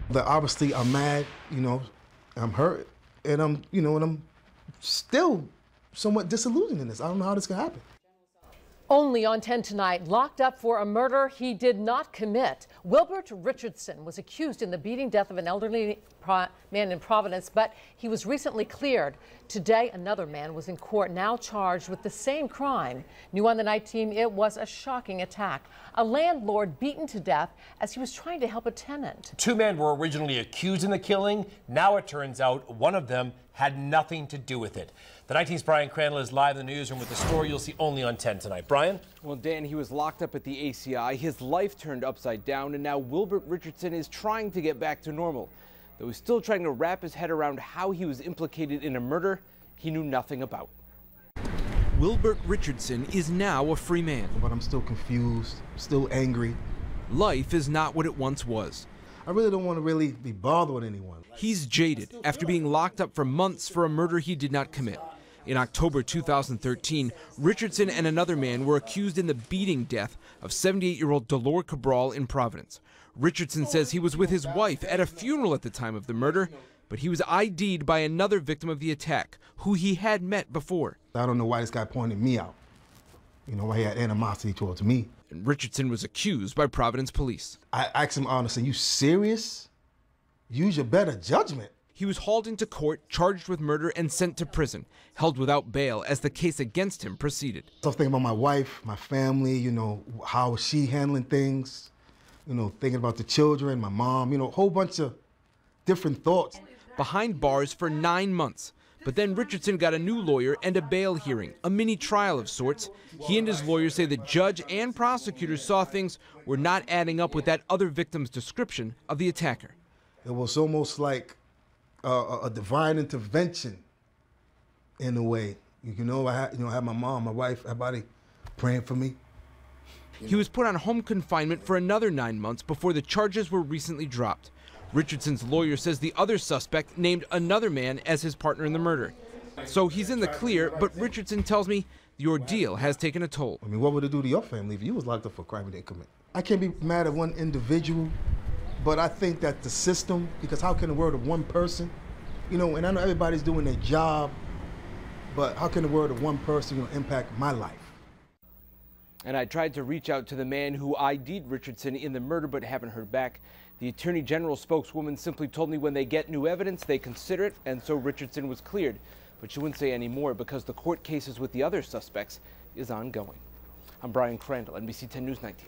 But obviously, I'm mad, I'm hurt, and I'm still somewhat disillusioned in this. I don't know how this can happen. Only on 10 tonight, locked up for a murder he did not commit. Wilbert Richardson was accused in the beating death of an elderly man in Providence, but he was recently cleared. Today, another man was in court, now charged with the same crime. New on the Night team, it was a shocking attack. A landlord beaten to death as he was trying to help a tenant. Two men were originally accused in the killing. Now it turns out one of them had nothing to do with it. The 19's Brian Crandall is live in the newsroom with the story you'll see only on 10 tonight. Brian? Well, Dan, he was locked up at the ACI. His life turned upside down, and now Wilbert Richardson is trying to get back to normal. Though he's still trying to wrap his head around how he was implicated in a murder he knew nothing about. Wilbert Richardson is now a free man. But I'm still confused, still angry. Life is not what it once was. I really don't want to really be bothered with anyone. He's jaded after being locked up for months for a murder he did not commit. In October 2013, Richardson and another man were accused in the beating death of 78-year-old Delore Cabral in Providence. Richardson says he was with his wife at a funeral at the time of the murder, but he was ID'd by another victim of the attack, who he had met before. I don't know why this guy pointed me out. Why he had animosity towards me. And Richardson was accused by Providence police. I asked him honestly, you serious? Use your better judgment. He was hauled into court, charged with murder, and sent to prison, held without bail as the case against him proceeded. So I was thinking about my wife, my family, how is she handling things, thinking about the children, my mom, a whole bunch of different thoughts. Behind bars for 9 months. But then Richardson got a new lawyer and a bail hearing, a mini trial of sorts. He and his lawyer say the judge and prosecutors saw things were not adding up with that other victim's description of the attacker. It was almost like a divine intervention in a way. I had my mom, my wife, everybody praying for me. He was put on home confinement for another 9 months before the charges were recently dropped. Richardson's lawyer says the other suspect named another man as his partner in the murder. So he's in the clear, but Richardson tells me the ordeal has taken a toll. What would it do to your family if you was locked up for a crime you didn't commit? I can't be mad at one individual, but I think that the system, because how can the word of one person, and I know everybody's doing their job, but how can the word of one person impact my life? And I tried to reach out to the man who ID'd Richardson in the murder, but haven't heard back. The Attorney General spokeswoman simply told me when they get new evidence, they consider it, and so Richardson was cleared. But she wouldn't say any more because the court cases with the other suspects is ongoing. I'm Brian Crandall, NBC 10 News 19.